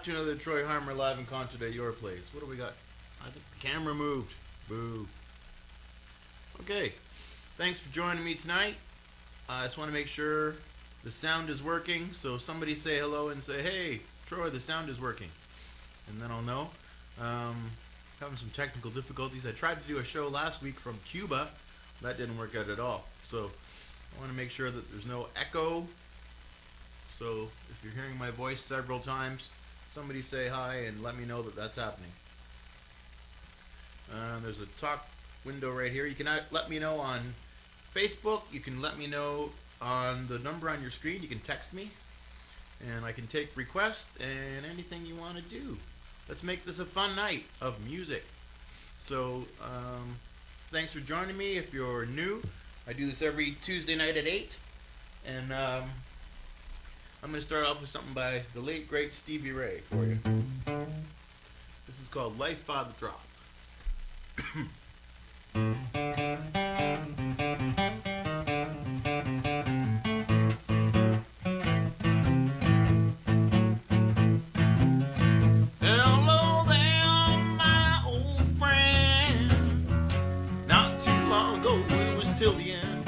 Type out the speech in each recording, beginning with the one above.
back to another Troy Harmer live in concert at your place. What do we got? I think the camera moved. Boo. Okay, thanks for joining me tonight. I just want to make sure the sound is working. So somebody say hello and say, hey, Troy, the sound is working. And then I'll know. Having some technical difficulties. I tried to do a show last week from Cuba. That didn't work out at all. So I want to make sure that there's no echo. So if you're hearing my voice several times, somebody say hi and let me know that that's happening. There's a talk window right here. You can let me know on Facebook. You can let me know on the number on your screen. You can text me, and I can take requests and anything you want to do. Let's make this a fun night of music. So thanks for joining me. If you're new, I do this every Tuesday night at 8, and I'm going to start off with something by the late, great Stevie Ray for you. This is called Life by the Drop. Hello there, my old friend. Not too long ago, it was till the end.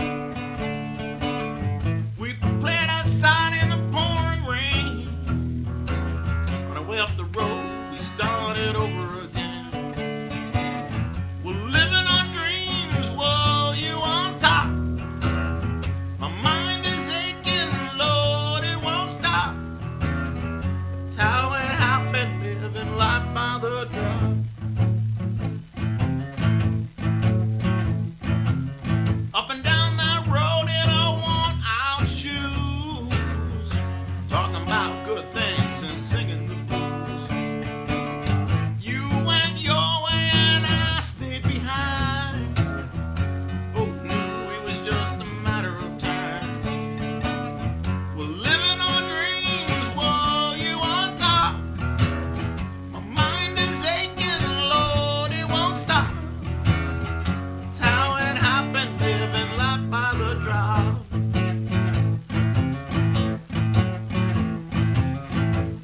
We played outside in the pouring rain. On our way up the road, we started over again. We're living on dreams while you on top. My mind is aching, Lord, it won't stop. It's how it happened, living life by the drop. Up and down that road in our worn out shoes, talking about good things and singing the blues. You went your way and I stayed behind. Oh, knew it was just a matter of time. We're living our dreams while you on top. My mind is aching, Lord, it won't stop. It's how it happened, living life by the drop.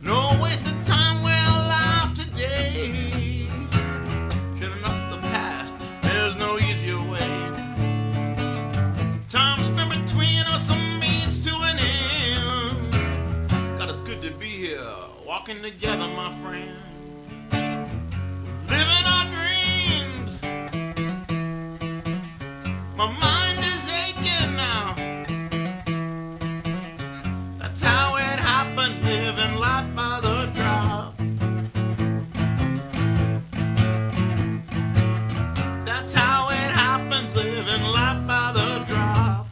No waste of time, we're alive today. Should enough the past, there's no easier way. Time spent between us a means to an end. God, it's good to be here, walking together, my friend. Living our dreams. My mind is aching now. That's how it happened, living life by the drop. That's how it happens, living life by the drop.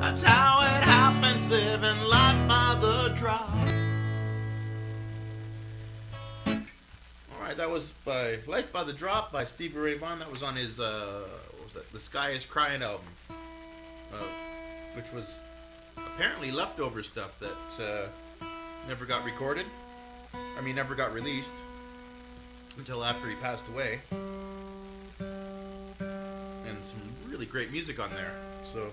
That's how it happens, living life by the drop. Alright, that was by Life by the Drop by Stevie Ray Vaughan. That was on his, what was that? The Sky is Crying album. Which was apparently leftover stuff that never got recorded. I mean, never got released until after he passed away. And some really great music on there. So,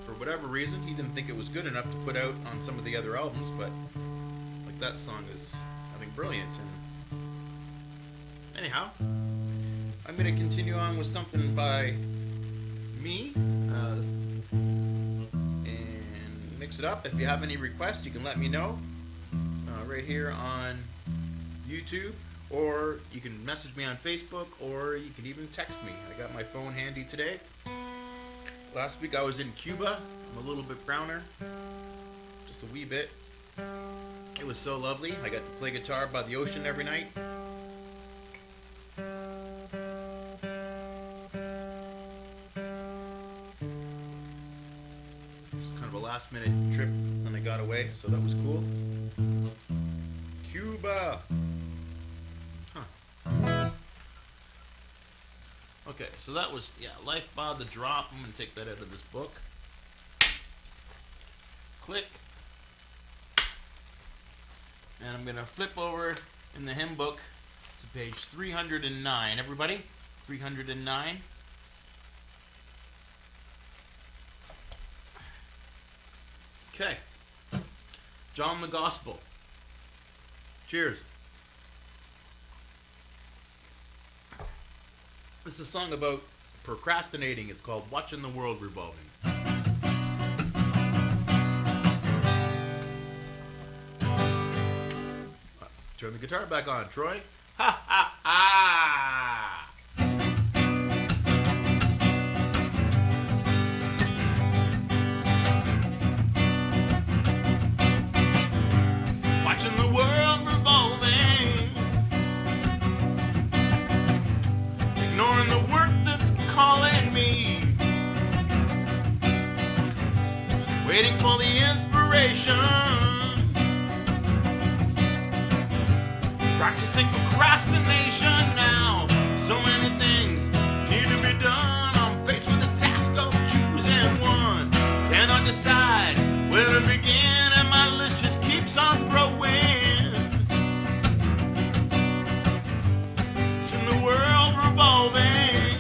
for whatever reason, he didn't think it was good enough to put out on some of the other albums, but like that song is, I think, brilliant. And anyhow, I'm going to continue on with something by me and mix it up. If you have any requests, you can let me know right here on YouTube, or you can message me on Facebook, or you can even text me. I got my phone handy today. Last week I was in Cuba. I'm a little bit browner, just a wee bit. It was so lovely. I got to play guitar by the ocean every night. Last minute trip and I got away, so that was cool. Cuba. Huh. Okay, so that was, Life by the Drop. I'm going to take that out of this book. Click. And I'm going to flip over in the hymn book to page 309. Everybody? 309. John the Gospel. Cheers. This is a song about procrastinating. It's called Watching the World Revolving. Turn the guitar back on, Troy. Ha ha ha! Watching the world revolving, ignoring the work that's calling me, waiting for the inspiration, practicing procrastination now. So many things need to be done. I'm faced with the task of choosing one. Cannot decide where to begin, and my list just keeps on growing. Watching the world revolving,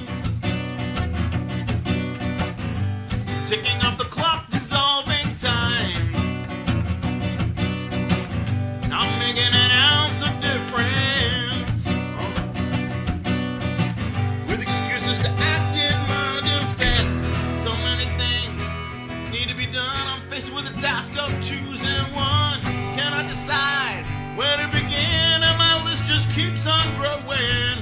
ticking off the clock, dissolving time, not making an ounce of difference, with excuses to act in my defense. So many things need to be done. I'm faced with the task of choosing one. Cannot decide where to begin, and my list just keeps on growing.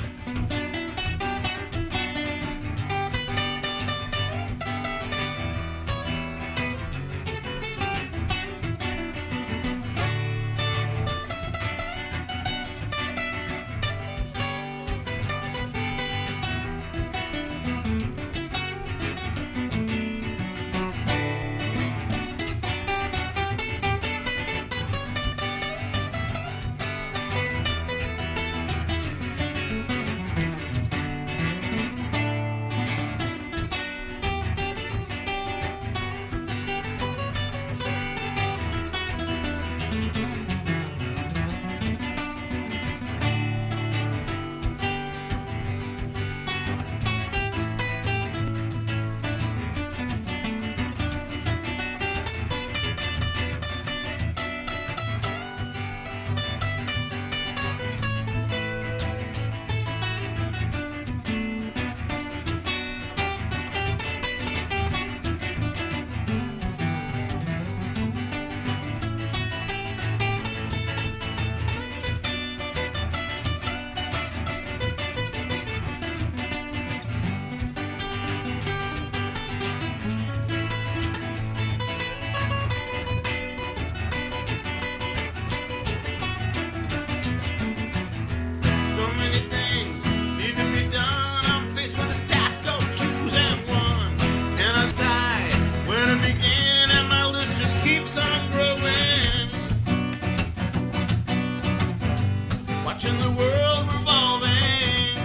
Watching the world revolving,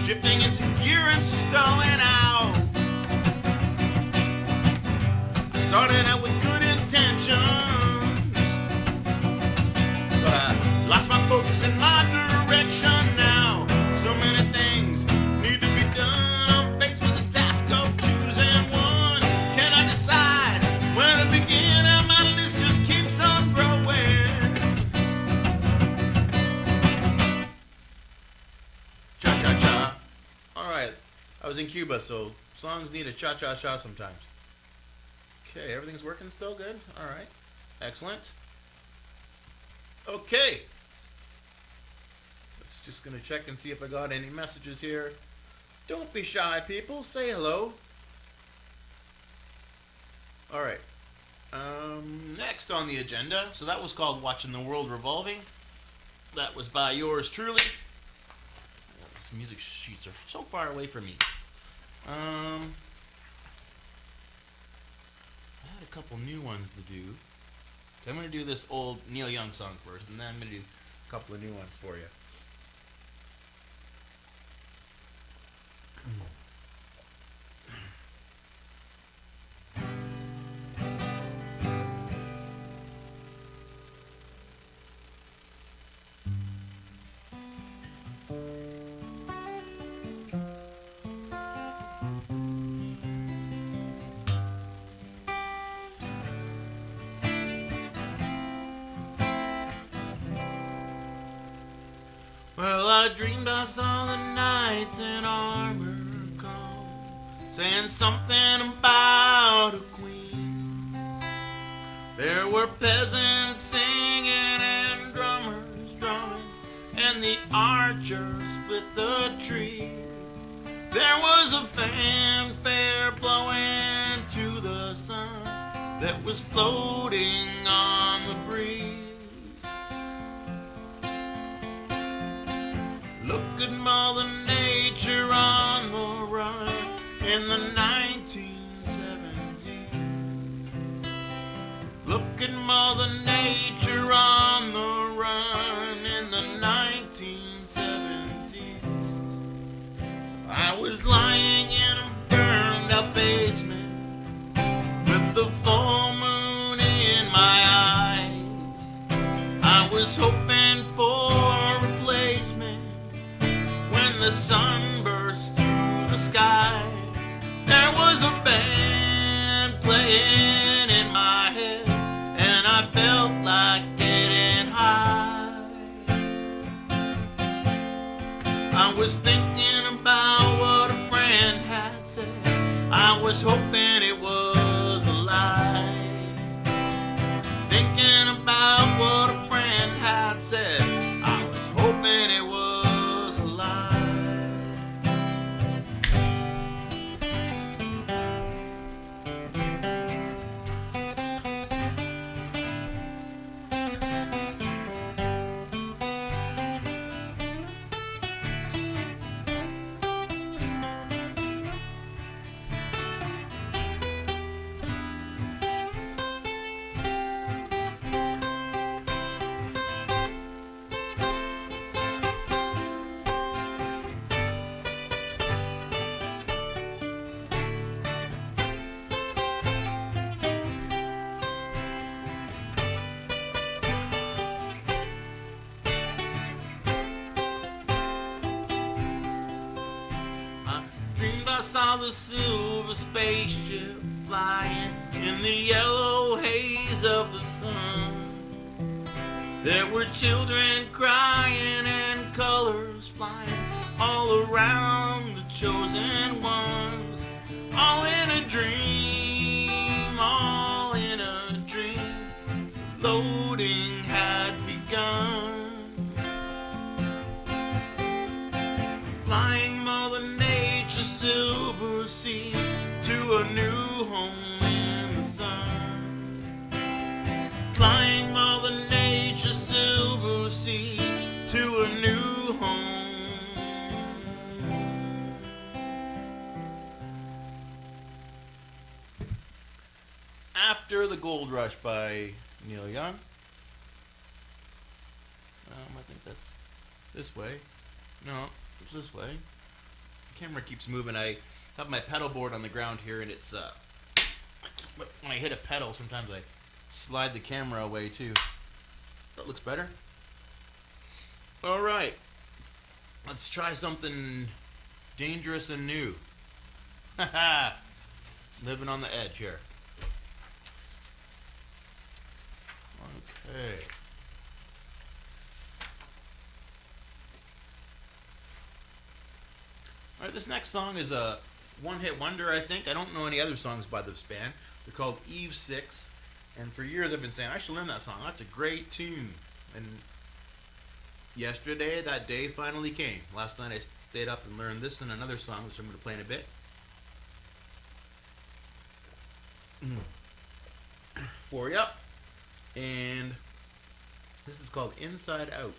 shifting into gear and stalling out. I started out with good intentions, but I lost my focus and my direction now. So many things need to be done. I'm faced with the task of choosing one. Can I decide where to begin? And my list just keeps on growing. Cha-cha-cha. All right, I was in Cuba, so songs need a cha-cha-cha sometimes. Okay, everything's working still good? All right, excellent. Okay. Just gonna check and see if I got any messages here. Don't be shy, people. Say hello. All right. Next on the agenda. So that was called "Watching the World Revolving." That was by yours truly. Oh, these music sheets are so far away from me. I had a couple new ones to do. Okay, I'm gonna do this old Neil Young song first, and then I'm gonna do a couple of new ones for you. I dreamed I saw the knights in armor come, saying something about a queen. There were peasants singing and drummers drumming, and the archers split the tree. There was a fanfare blowing to the sun that was floating on the breeze. Look at Mother Nature on the run in the 1970s. Look at Mother Nature on the run in the 1970s. I was lying in a burned out basement with the full moon in my eyes. I was hoping for a replacement when the sun burst through the sky. There was a band playing in my head, and I felt like getting high. I was thinking about what a friend had said. I was hoping it was a lie. Thinking about what a friend had said. I was hoping it was a lie. I saw the silver spaceship flying in the yellow haze of the sun. There were children crying and colors flying all around the chosen ones. All in a dream, all in a dream. Loading had begun. Flying Mother Nature silver sea to a new home in the sun. Flying Mother Nature silver sea to a new home. After the Gold Rush by Neil Young. I think that's this way. No, it's this way. The camera keeps moving. I have my pedal board on the ground here, and it's when I hit a pedal, sometimes I slide the camera away too. That looks better. All right, let's try something dangerous and new. Haha, living on the edge here. Okay. Alright, this next song is a one-hit wonder, I think. I don't know any other songs by this band. They're called Eve 6, and for years I've been saying, I should learn that song. That's a great tune. And yesterday, that day finally came. Last night I stayed up and learned this and another song, which I'm going to play in a bit. For you. And this is called Inside Out.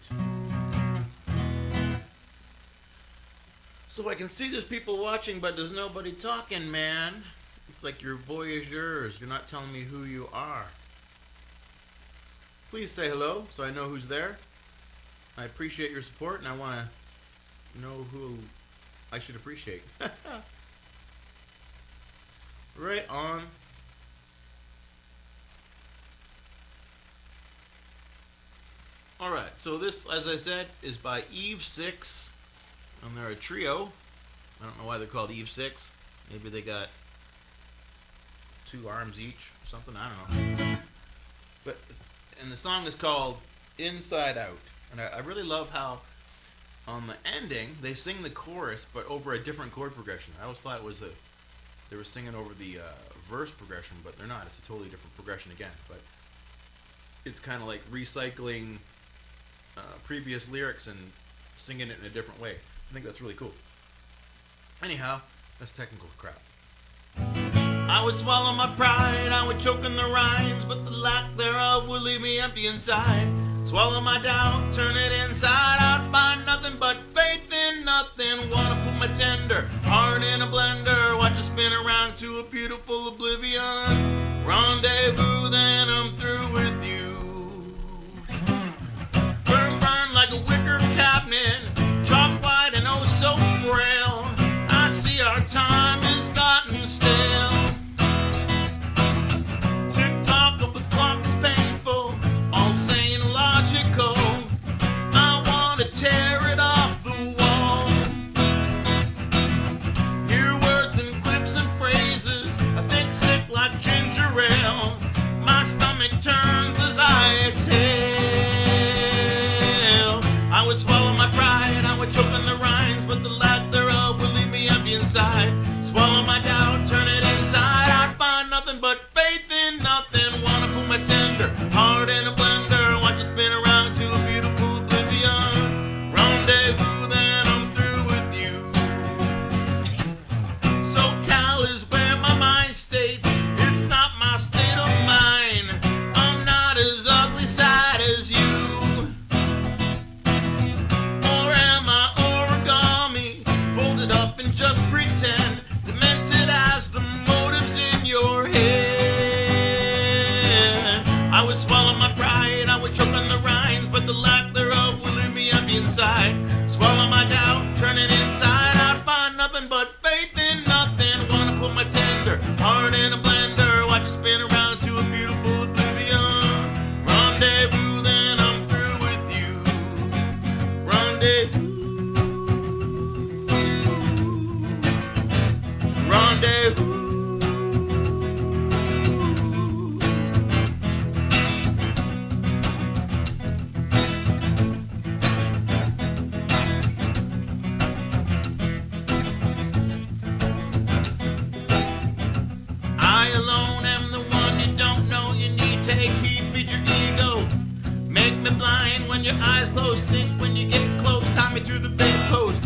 So I can see there's people watching, but there's nobody talking, man. It's like you're voyageurs. You're not telling me who you are. Please say hello so I know who's there. I appreciate your support, and I want to know who I should appreciate. Right on. Alright, so this, as I said, is by Eve 6. And they're a trio. I don't know why they're called Eve 6. Maybe they got 2 arms each or something. I don't know. And the song is called Inside Out. And I really love how on the ending, they sing the chorus, but over a different chord progression. I always thought it was they were singing over the verse progression, but they're not. It's a totally different progression again. But it's kind of like recycling previous lyrics and singing it in a different way. I think that's really cool. Anyhow, that's technical crap. I would swallow my pride, I would choke in the rhymes, but the lack thereof would leave me empty inside. Swallow my doubt, turn it inside out, find nothing but faith in nothing. Wanna put my tender heart in a blender, watch it spin around to a beautiful oblivion. Rendezvous, then I'm through with you. Burn, burn like a wicker cabinet, chalk white and oh so frail. I see our time has gotten stale. Tick-tock of the clock is painful, all sane and logical. I want to tear it off the wall. Hear words and clips and phrases, I think sick like ginger ale. My stomach turns as I exhale. I would swallow my pride, I would choke on the rhymes, but the lack thereof would leave me empty inside. Swallow my doubt, turn it inside out, find nothing but faith in nothing. Wanna put my tender heart in a blender, watch it spin around to a beautiful oblivion. Rendezvous, then I'm through with you. SoCal is where my mind states, it's not my state of mind. I'm not as ugly side as you. Or am I origami, folded up and just pretend, demented as the motives in your head. I would swallow my pride, I would choke on the rhymes, but the lack thereof will leave me empty inside. Swallow my doubt, turn it inside out, find nothing but faith in nothing. Wanna put my tender heart in a blender, watch it spin around to a beautiful oblivion. Rendezvous, then I'm through with you. Rendezvous. Rendezvous. I alone am the one you don't know. You need take heed, feed your ego. Make me blind when your eyes close, sink when you get close, tie me to the bedpost.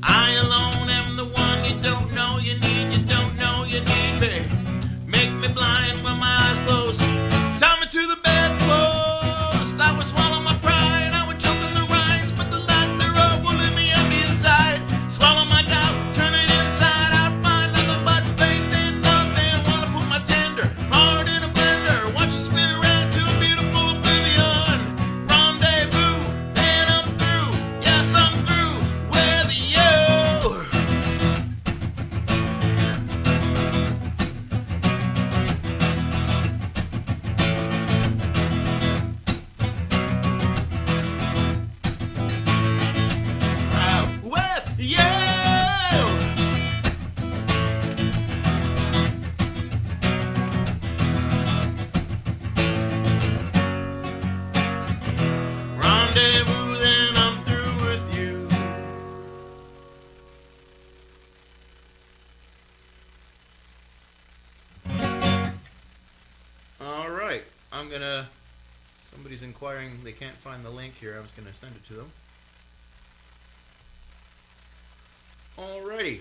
I alone am the one you don't know. You don't know you need me. Make me blind when my eyes close, tie me to the bedpost. I would swallow my pride, I would choke on the rhymes, but the lack thereof will leave me empty inside. Swallow my doubt, turn it inside out, find nothing but faith in nothing. Wanna put my tender heart in a blender, watch it spin around to a beautiful oblivion. Rendezvous, then I'm through, yes I'm through with you. With you. Rendezvous, then I'm through with you. All right, somebody's inquiring, they can't find the link here. I was gonna send it to them. Alrighty.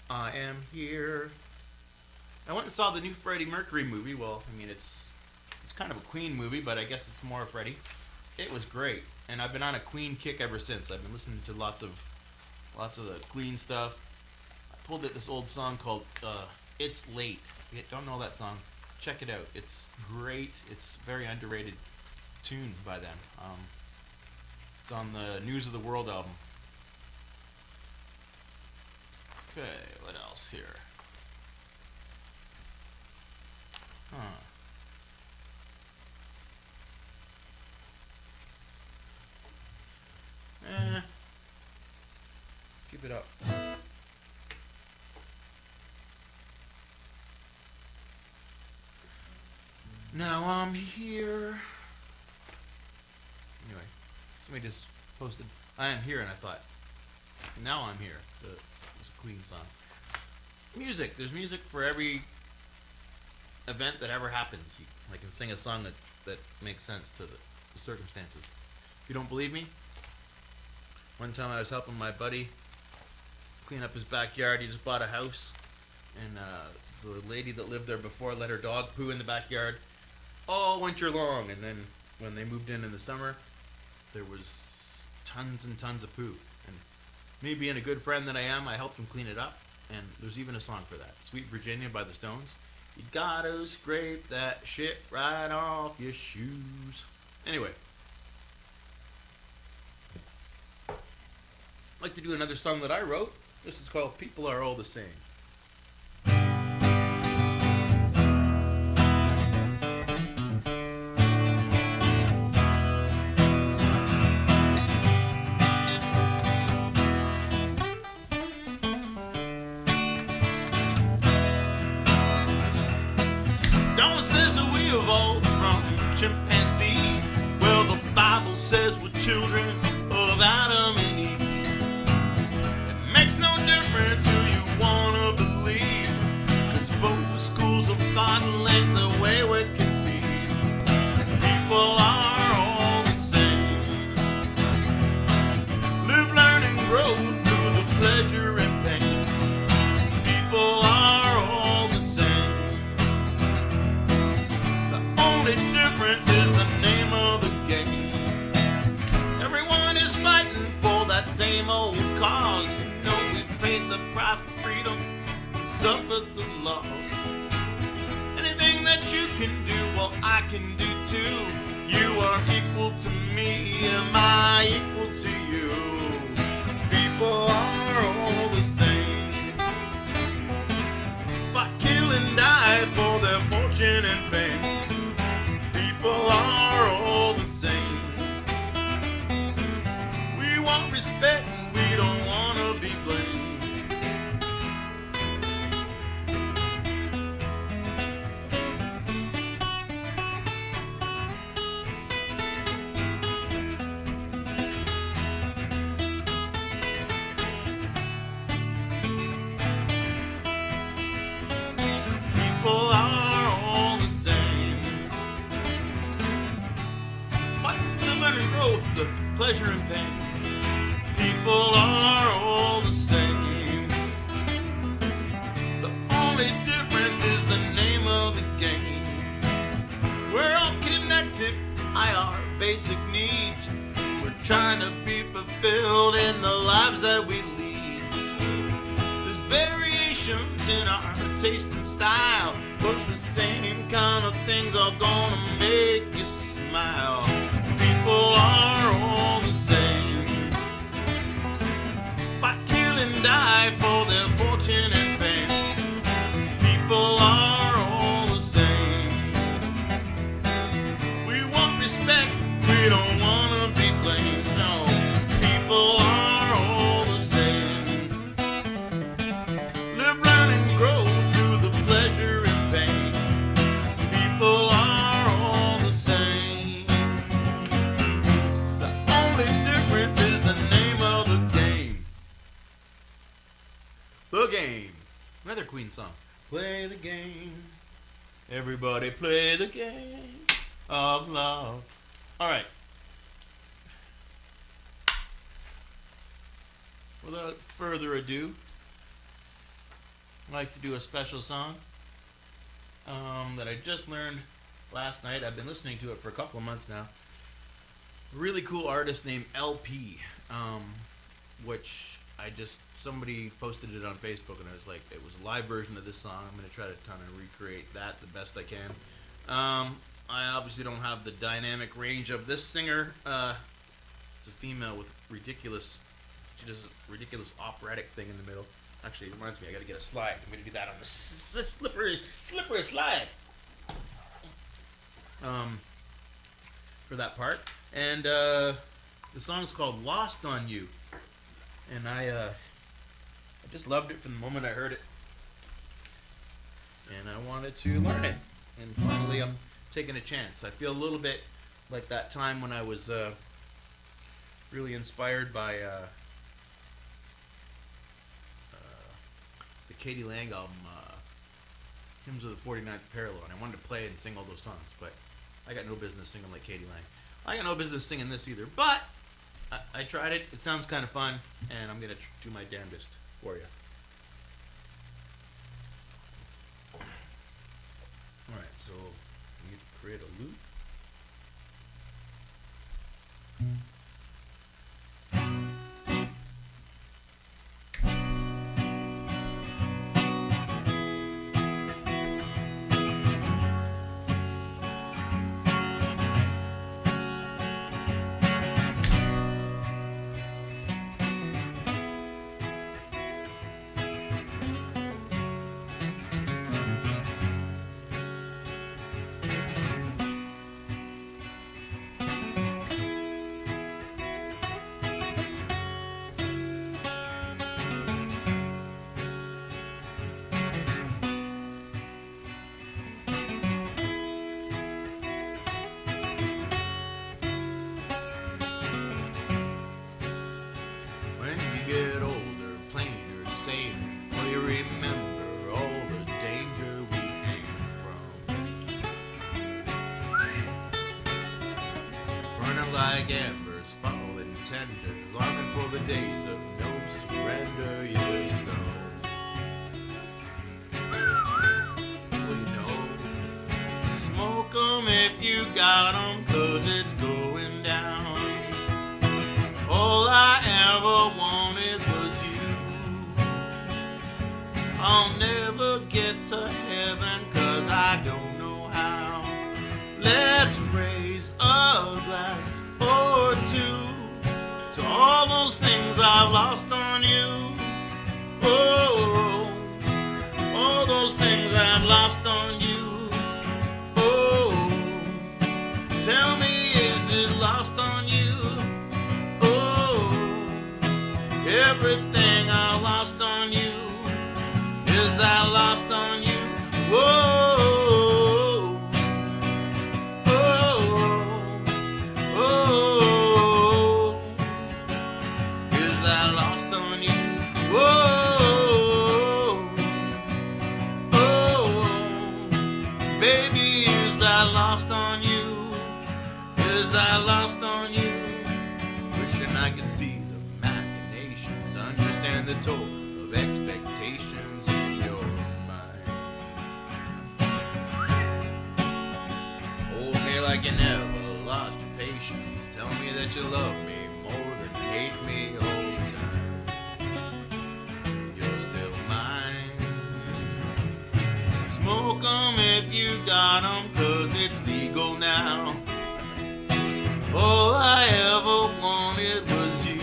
I am here. I went and saw the new Freddie Mercury movie. Well, I mean, it's kind of a Queen movie, but I guess it's more Freddie. It was great, and I've been on a Queen kick ever since. I've been listening to lots of the Queen stuff. I pulled this old song called "It's Late." If you don't know that song, check it out. It's great. It's a very underrated tune by them. It's on the News of the World album. Okay, what else here? Keep it up. Now I'm here. Somebody just posted, I am here, and I thought, now I'm here. It's a Queen song. Music. There's music for every event that ever happens. I can sing a song that makes sense to the circumstances. If you don't believe me, one time I was helping my buddy clean up his backyard. He just bought a house, and the lady that lived there before let her dog poo in the backyard all winter long. And then when they moved in the summer, there was tons and tons of poo. And me being a good friend that I am, I helped him clean it up. And there's even a song for that. Sweet Virginia by the Stones. You gotta scrape that shit right off your shoes. Anyway. I'd like to do another song that I wrote. This is called People Are All the Same. Darwin says that we evolved from chimpanzees. Well, the Bible says we're children of Adam and Eve. It makes no difference who you wanna believe, 'cause both schools of thought link the way we conceive. People are all the same. Live, learn, and grow through the pleasure and pain. People are all the same. The difference is the name of the game. Everyone is fighting for that same old cause. You know we paid the price for freedom and suffered the loss. Anything that you can do, well, I can do too. You are equal to me, am I equal to you? People are all the same. Fight, kill, and die for their fortune and fame. People are all the same. We want respect and we don't want to be blamed. People are all the same. And growth, the pleasure and pain. People are all the same. The only difference is the name of the game. We're all connected by our basic needs. We're trying to be fulfilled in the lives that we lead. There's variations in our taste and style, but the same kind of things are gonna make you smile. People are all the same. Fight, kill, and die for their fortune and fame. People are all the same. We want respect, we don't want to be blamed. No, people are all the same. Live, learn, and grow through the pleasure and pain. People are all the same. Is the name of the game. The Game. Another Queen song. Play the game. Everybody play the game of love. Alright. Without further ado, I'd like to do a special song that I just learned last night. I've been listening to it for a couple of months now. Really cool artist named LP, which somebody posted it on Facebook, and I was like, it was a live version of this song. I'm going to try to kind of recreate that the best I can. I obviously don't have the dynamic range of this singer. It's a female with she does a ridiculous operatic thing in the middle. Actually, it reminds me, I got to get a slide. I'm going to do that on the slippery slide. For that part. And the song's called Lost on You. And I just loved it from the moment I heard it. And I wanted to learn it. And finally I'm taking a chance. I feel a little bit like that time when I was really inspired by the Katie Lang album, Hymns of the 49th Parallel, and I wanted to play and sing all those songs, but I got no business singing like Katie Lang. I got no business singing this either, but I tried it. It sounds kind of fun, and I'm going to do my damnedest for you. Alright, so we need to create a loop. Get older, plainer, saner, will you remember all the danger we came from? Burning like embers, falling tender, longing for the days of no surrender years ago. Well, you know, smoke 'em if you got 'em, 'cause it's going down. All I ever wanted was you. I'll never get to heaven 'cause I don't know how. Let's raise a glass or two to all those things I've lost on you. Oh, all those things I've lost on you. Oh, tell me, is it lost on you? Everything I lost on you, is that lost on you? Whoa, oh, oh, is that lost on you? Whoa, oh, baby, is that lost on you? Is that lost on you? Wishing I could see understand the toll of expectations in your mind. Hold me like you never lost your patience. Tell me that you love me more than hate me all the time. You're still mine. Smoke 'em if you got 'em, 'cause it's legal now. All I ever wanted was you.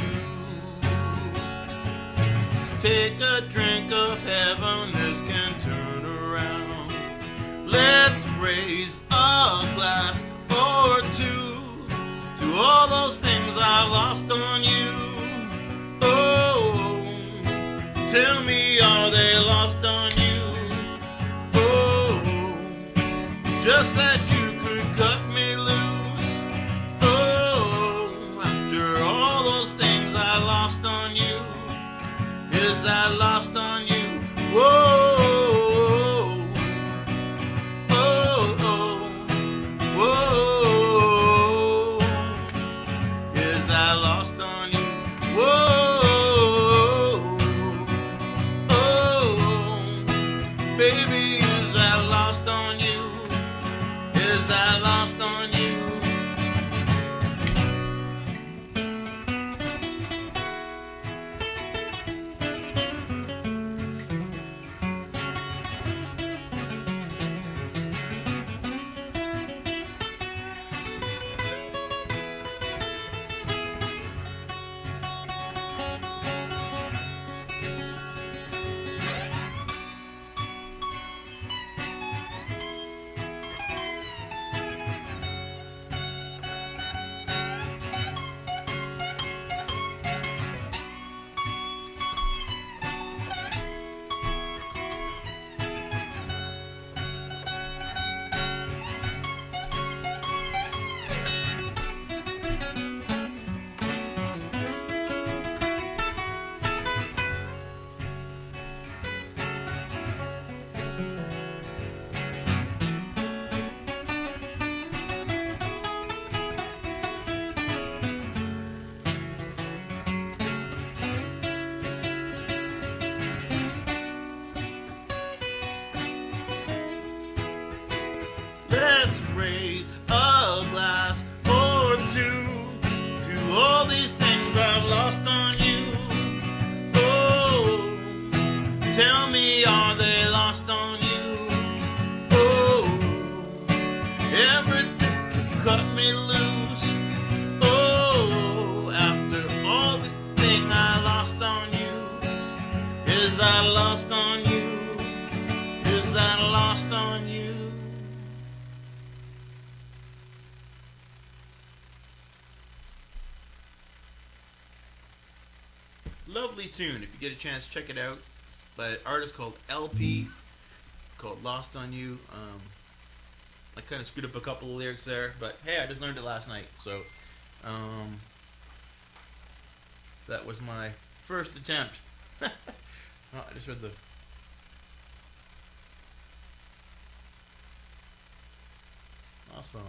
Take a drink of heaven, this can turn around. Let's raise a glass or two to all those things I've lost on you. Oh, tell me, are they lost on you? Oh, it's just that you could cut me loose. Oh, after all those things I lost on you, is that lost on you? Whoa, oh, oh, whoa, is that lost on you? Whoa, oh, baby, is that lost on you? Is that lost on you? that lost on you? Is that lost on you? Lovely tune. If you get a chance, check it out. By an artist called LP, called Lost on You. I kind of screwed up a couple of lyrics there, but hey, I just learned it last night, so that was my first attempt. Oh, I just heard the awesome.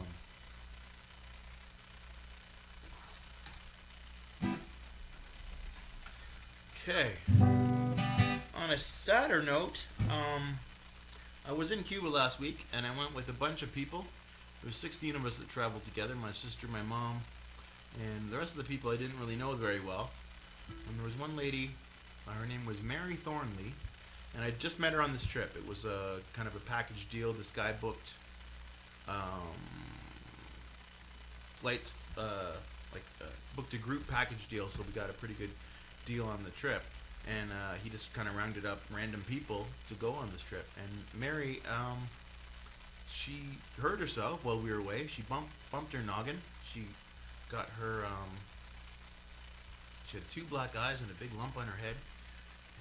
Okay. On a sadder note, I was in Cuba last week, and I went with a bunch of people. There was 16 of us that traveled together, my sister, my mom, and the rest of the people I didn't really know very well. And there was one lady, her name was Mary Thornley, and I just met her on this trip. It was a kind of a package deal. This guy booked flights, booked a group package deal, so we got a pretty good deal on the trip. And he just kind of rounded up random people to go on this trip. And Mary, she hurt herself while we were away. She bumped her noggin. She got her, she had 2 black eyes and a big lump on her head.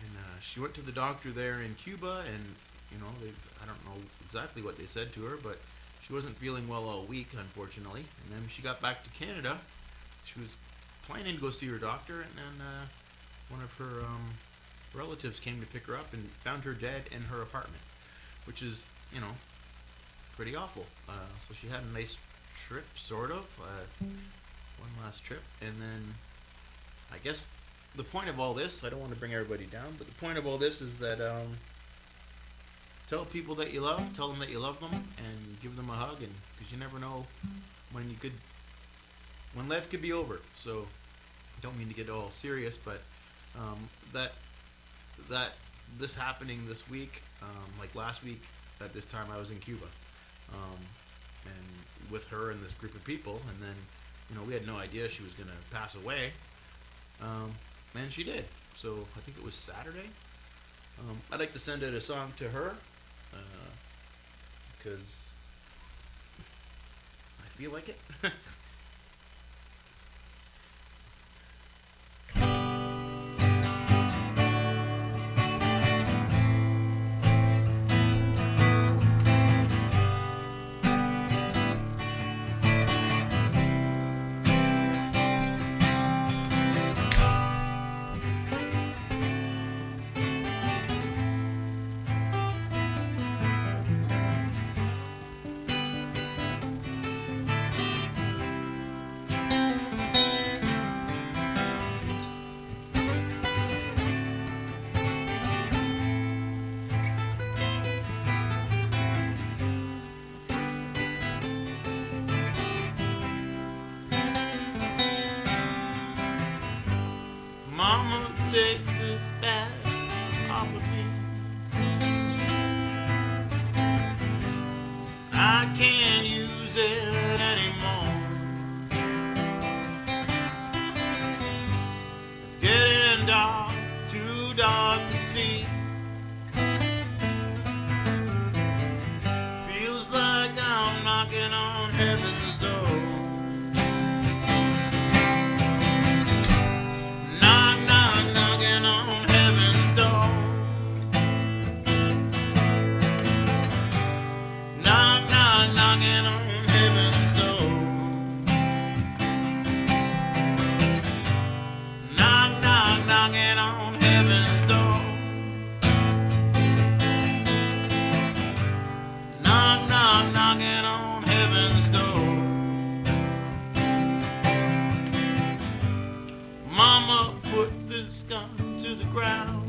And she went to the doctor there in Cuba, and, you know, I don't know exactly what they said to her, but she wasn't feeling well all week, unfortunately. And then she got back to Canada. She was planning to go see her doctor, and then one of her relatives came to pick her up and found her dead in her apartment, which is, you know, pretty awful. So she had a nice trip, sort of, one last trip, and then I guess the point of all this, I don't want to bring everybody down, but the point of all this is that tell people that you love, tell them that you love them, and give them a hug, and because you never know when life could be over. So I don't mean to get all serious, but that this happening this week, like last week at this time I was in Cuba, and with her and this group of people, and then, you know, we had no idea she was going to pass away, and she did. So I think it was Saturday. I'd like to send out a song to her, because I feel like it. Mama, take this bag off of me. I can't use it anymore. It's getting dark, too dark to see. Feels like I'm knocking on heaven's door. Mama, put this gun to the ground.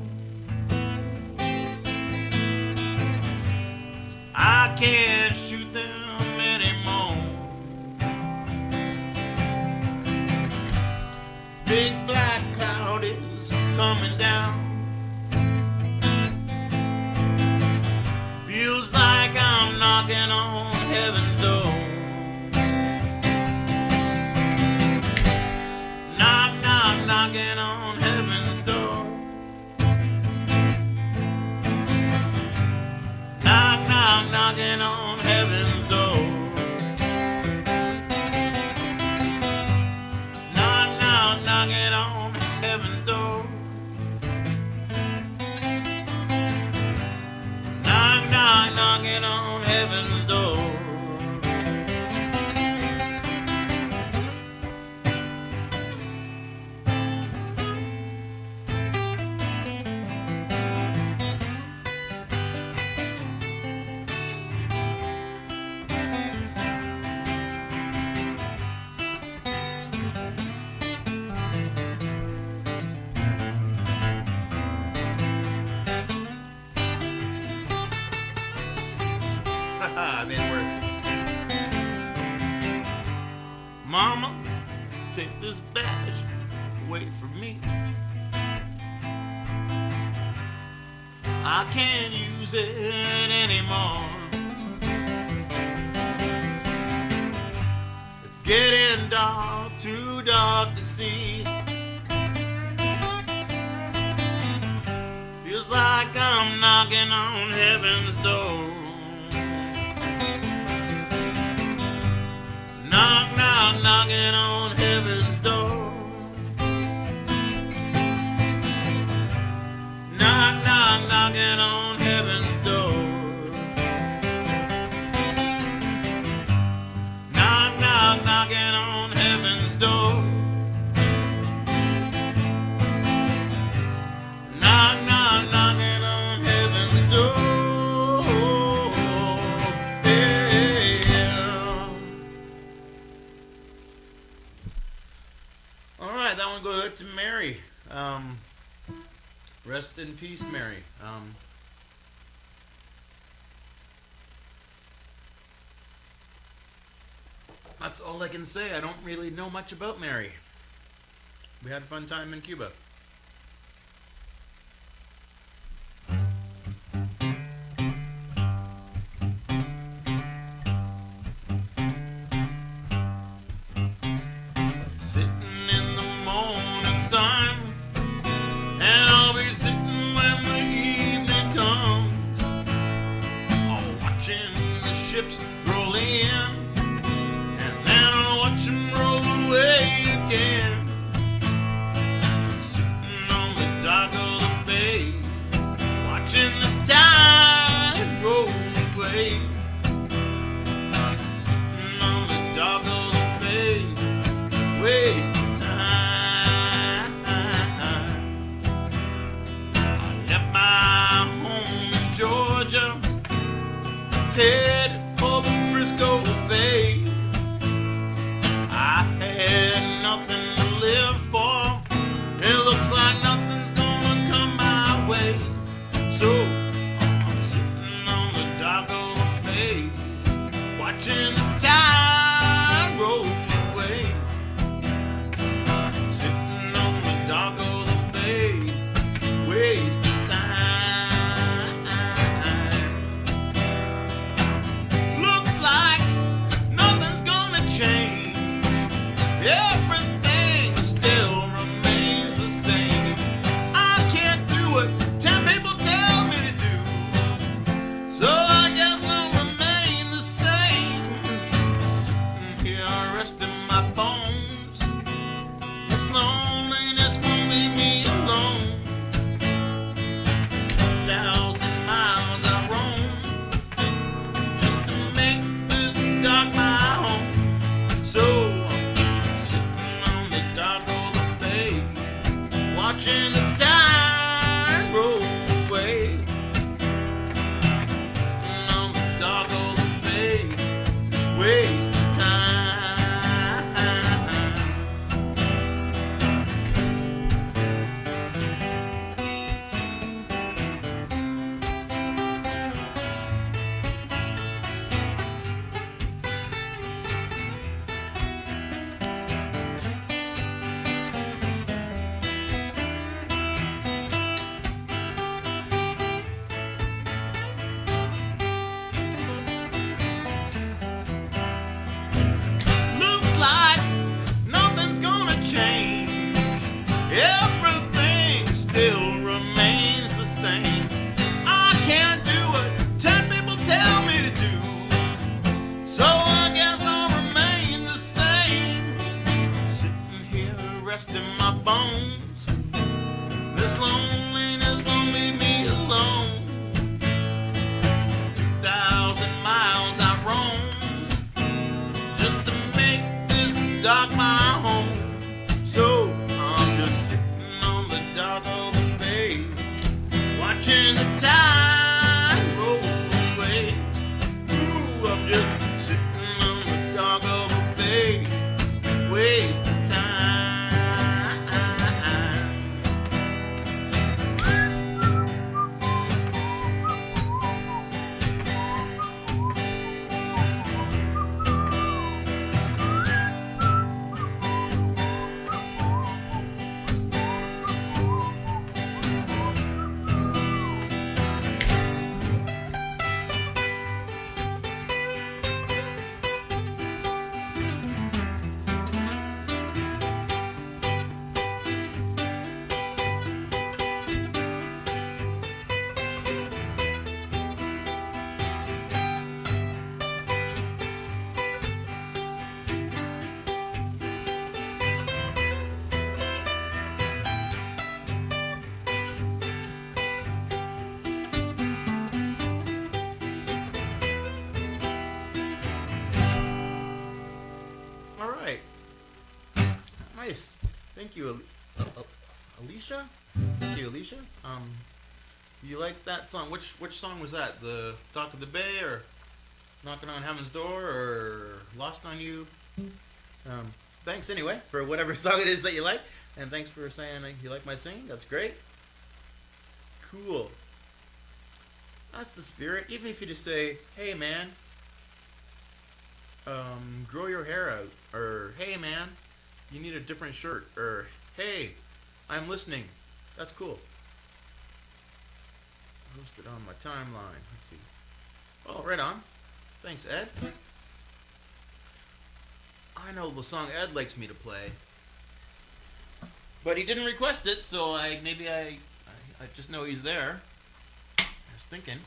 I can't shoot them anymore. Big black cloud is coming down. Feels like I'm knocking on heaven's door. Knock, knock, knocking on heaven's door. knock, knocking on heaven's door. Knock, knock, knocking on heaven's door. Knock, knock, knocking on heaven's door. Made it worse. Mama, take this badge away from me. I can't use it anymore. It's getting dark, too dark to see. Feels like I'm knocking on heaven's door. Knock, knock, knocking on heaven's door. Knock, knock, knocking on heaven's door. Knock, knock, knocking on heaven's door. Knock, knock, knocking on heaven's door. That one goes out to Mary. Rest in peace, Mary. That's all I can say. I don't really know much about Mary. We had a fun time in Cuba. Roll in, and then I'll watch them roll away again. Sitting on the dock of the bay, watching the tide roll away. Sitting on the dock of the bay, wasting time. I left my home in Georgia, headed for the Frisco Bay. I had nothing to live for. It looks like nothing's gonna come my way. So I'm sitting on the dock of the bay, watching the tide roll away. Sitting on the dock of the bay, wasting time. Everything still remains the same. I can't do what 10 people tell me to do, so I guess I'll remain the same. dark my home. So I'm just sitting on the dock of the bay, watching the tide roll away. Ooh, I'm just sitting on the dock of the bay, wasting time. All right. Nice. Thank you, Alicia. Thank you, Alicia. You like that song? Which song was that? The Dock of the Bay, or Knocking on Heaven's Door, or Lost on You? Thanks anyway for whatever song it is that you like, and thanks for saying you like my singing. That's great. Cool. That's the spirit. Even if you just say, "Hey man, grow your hair out," or "Hey man, you need a different shirt," or "Hey, I'm listening." That's cool. Posted on my timeline. Let's see. Oh, right on. Thanks, Ed. I know the song Ed likes me to play, but he didn't request it, so I just know he's there. I was thinking.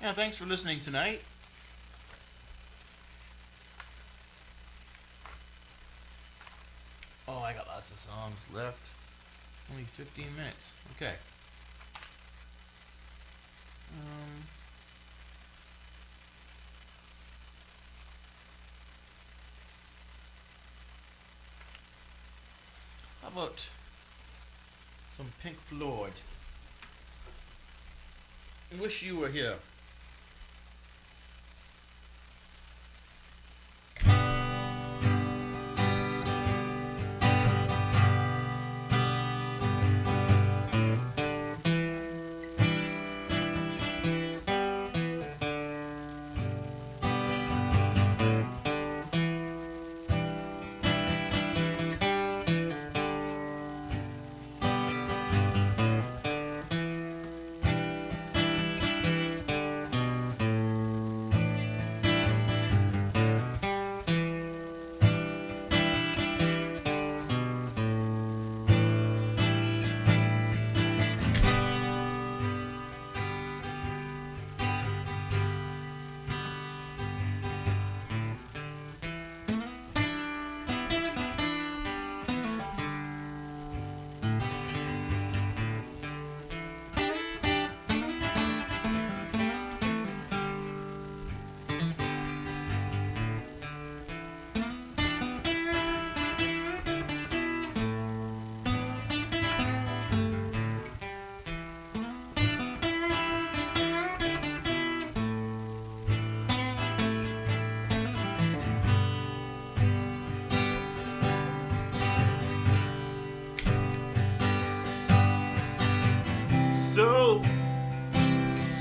Yeah, thanks for listening tonight. Oh, I got lots of songs left. Only 15 minutes. Okay. How about some Pink Floyd? I wish you were here.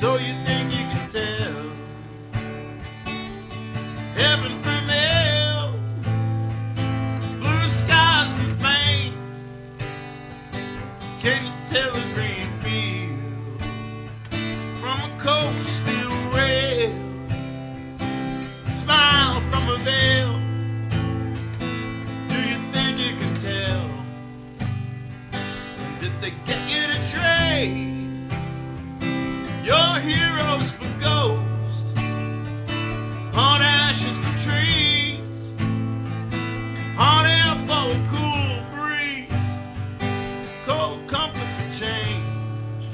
So you think you can tell heaven from hell, blue skies from pain? Can you tell a green field from a cold steel rail? Smile from a veil. Do you think you can tell? And did they get you to trade your heroes for ghosts, hot ashes for trees, hot air for a cool breeze, cold comfort for change?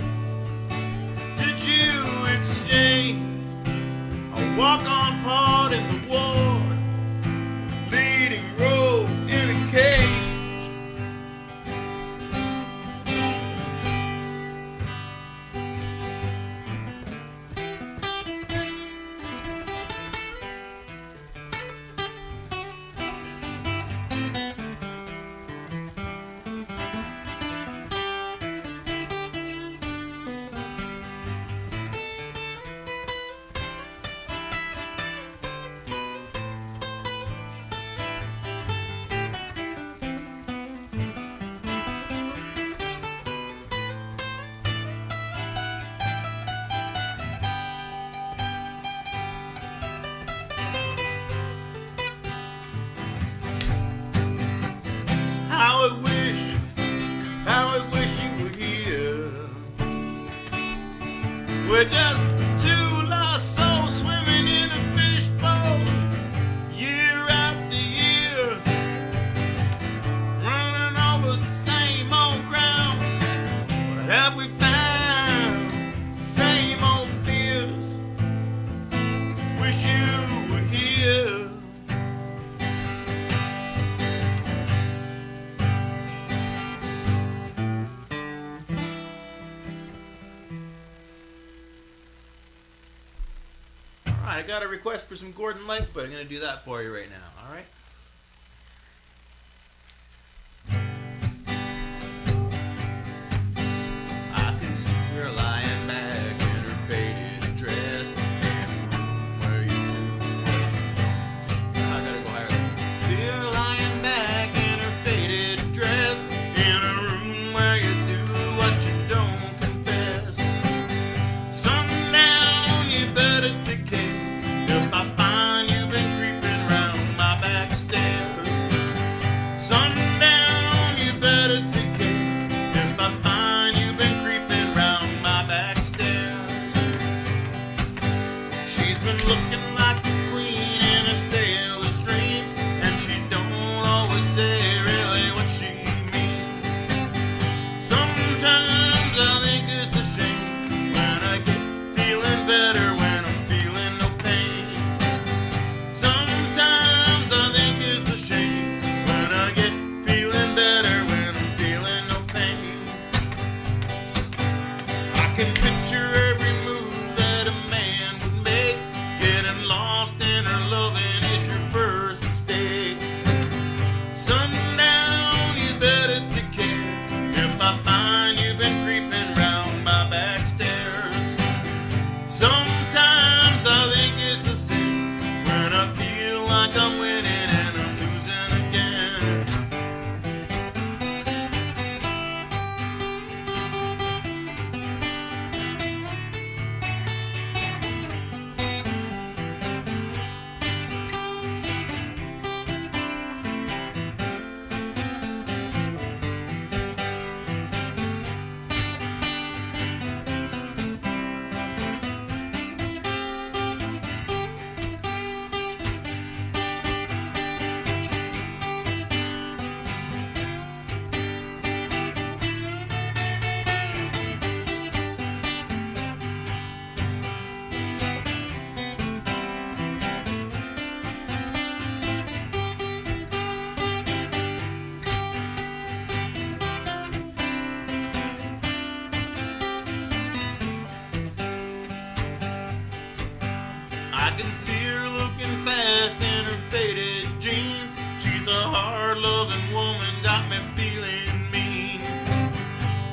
I got a request for some Gordon Lightfoot. I'm going to do that for you right now. All right? I can see her lying back in her faded dress in a room where you do what you don't. I gotta go higher. See her lying back in her faded dress in a room where you do what you don't confess. Sundown, you better take care if I find you've been creeping round my back stairs. Sundown, you better take care if I find you've been creeping round my back stairs. She's been looking like a queen in a sailor's dream, and she don't always say really what she means. Sometimes I think it's a shame when I get feeling better when I'm feeling no pain. Sometimes I think it's a shame when I get feeling better when I'm feeling no pain. I can picture every move that a man would make. Getting lost in her loving is your first mistake. Sundown, you better take care if I find you've been creeping round my back stairs. Sometimes I think it's a sin when I feel like I'm winning and I'm losing again. I can see her looking fast in her faded jeans. She's a hard-loving woman, got me feeling mean.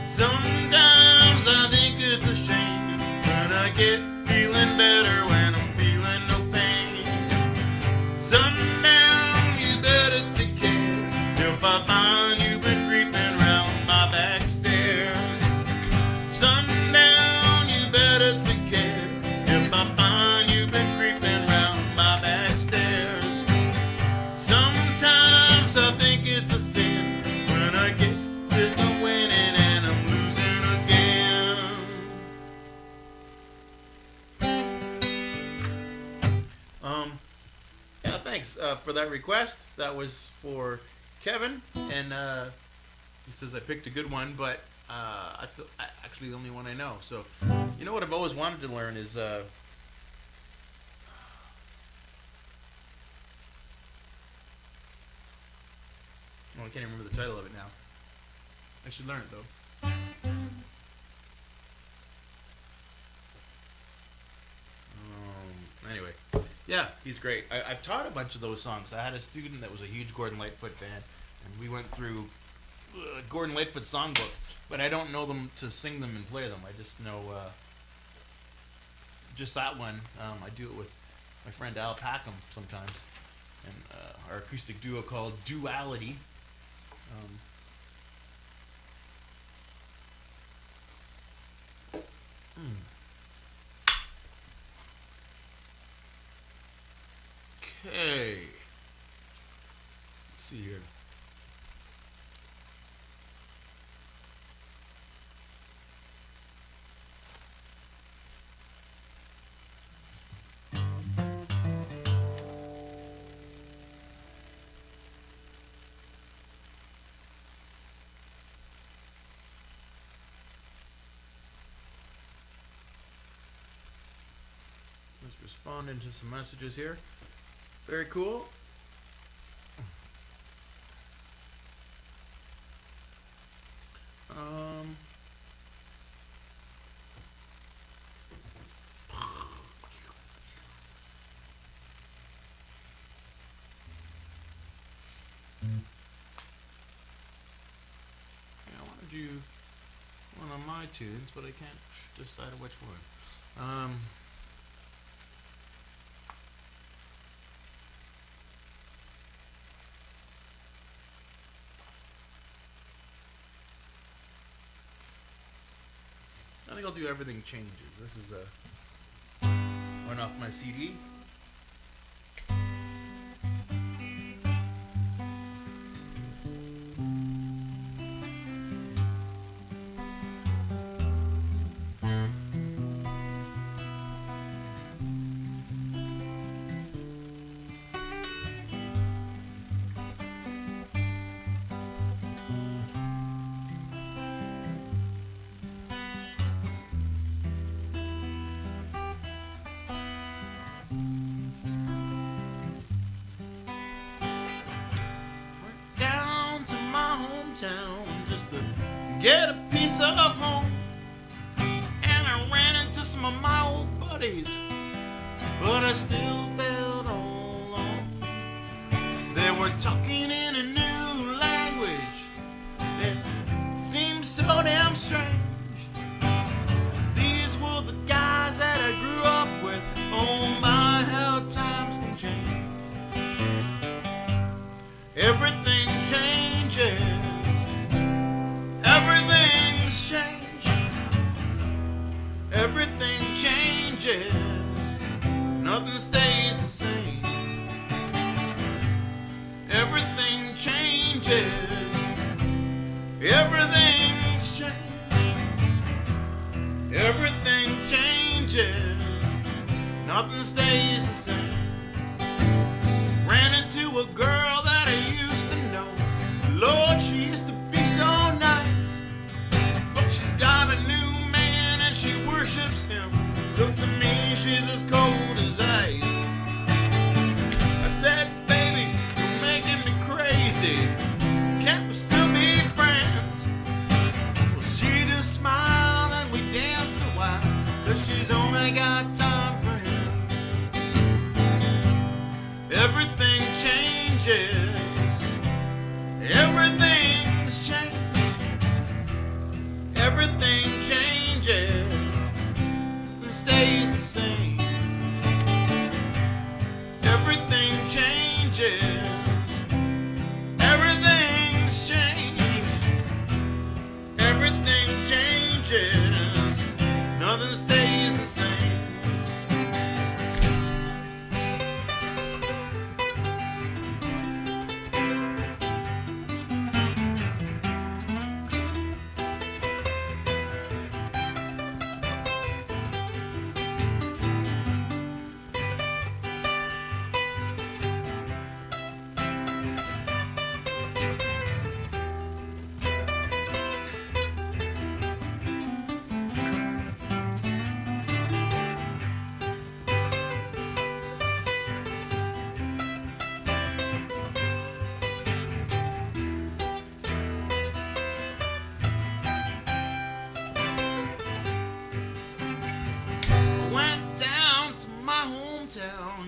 Sometimes I think it's a shame when I get feeling better when I'm feeling no pain. Sundown, you better take care if I find you've been creeping round my back stairs. Sundown, you better take care if I find you've been creeping round my back stairs. Sometimes I think it's a sin when I get to the winning and I'm losing again. Yeah, thanks for that request. That was for Kevin, and he says I picked a good one, but that's actually the only one I know. So, you know what I've always wanted to learn is oh, I can't even remember the title of it now. I should learn it though. Anyway, yeah, he's great. I've taught a bunch of those songs. I had a student that was a huge Gordon Lightfoot fan, and we went through Gordon Lightfoot songbook, but I don't know them to sing them and play them. I just know just that one. I do it with my friend Al Packham sometimes, and our acoustic duo called Duality. Okay. Let's see here. Let's respond into some messages here. Very cool. you one on my tunes, but I can't decide which one. I think I'll do Everything Changes. This is one off my CD. Get a piece of home, and I ran into some of my old buddies, but I still held on. They were talking in a new language that seemed so damn strange. These were the guys that I grew up with. Oh my, how times can change. Everything changes. Everything's changed. Everything changes. Nothing stays the same. Everything changes. Everything's changed. Everything changes. Nothing stays the same. Ran into a girl that I used to know. Lord, she used to be so nice. Got a new man and she worships him. So to me she's as cold as ice. I said, baby, you're making me crazy. Can't we still be friends? Well, she just smiled and we danced a while, 'cause she's only got time for him. Everything changes. Everything's changed. Everything changes and stays the same. Everything changes. Everything's changed. Everything changes. Nothing stays the same.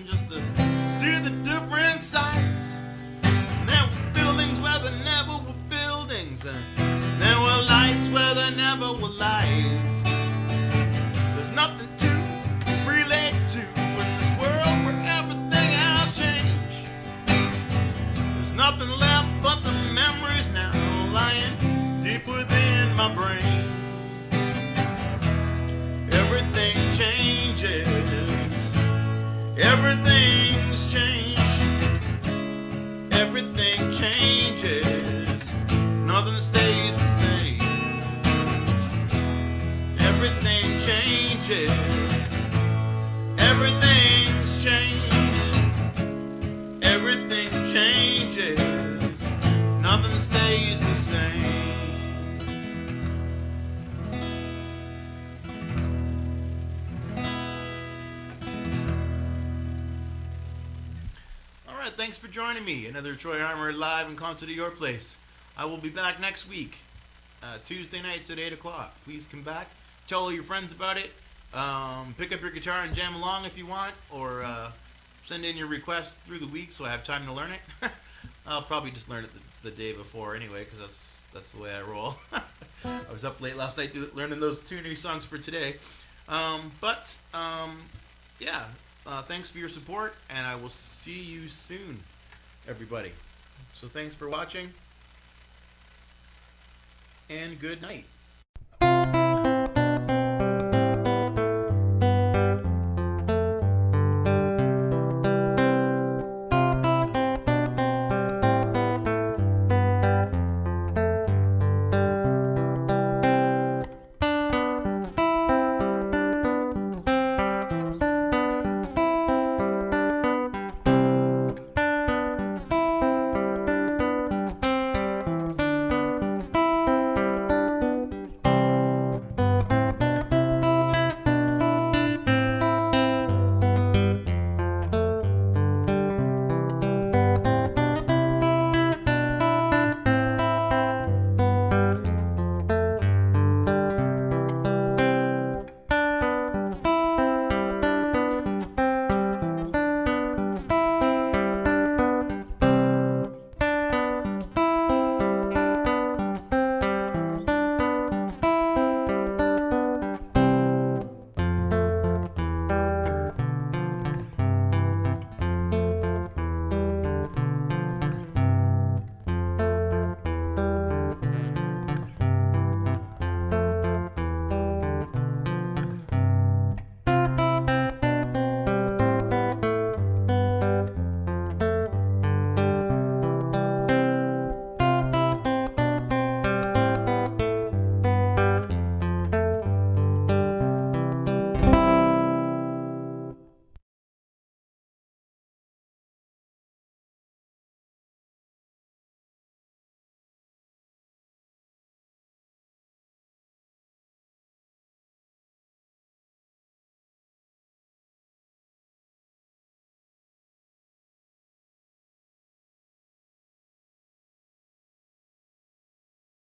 Just to see the different sights. And there were buildings where there never were buildings, and there were lights where there never were lights. There's nothing to relate to in this world where everything has changed. There's nothing left but the memories now lying deep within my brain. Everything changes. Everything's changed. Everything changes. Nothing stays the same. Everything changes. Everything's changed. Everything changes. Nothing stays the same. Thanks for joining me. Another Troy Harmer live in concert at your place. I will be back next week, Tuesday nights at 8 o'clock. Please come back. Tell all your friends about it. Pick up your guitar and jam along if you want, or send in your request through the week so I have time to learn it. I'll probably just learn it the day before anyway, because that's the way I roll. I was up late last night learning those 2 new songs for today. Yeah. Thanks for your support, and I will see you soon, everybody. So thanks for watching, and good night.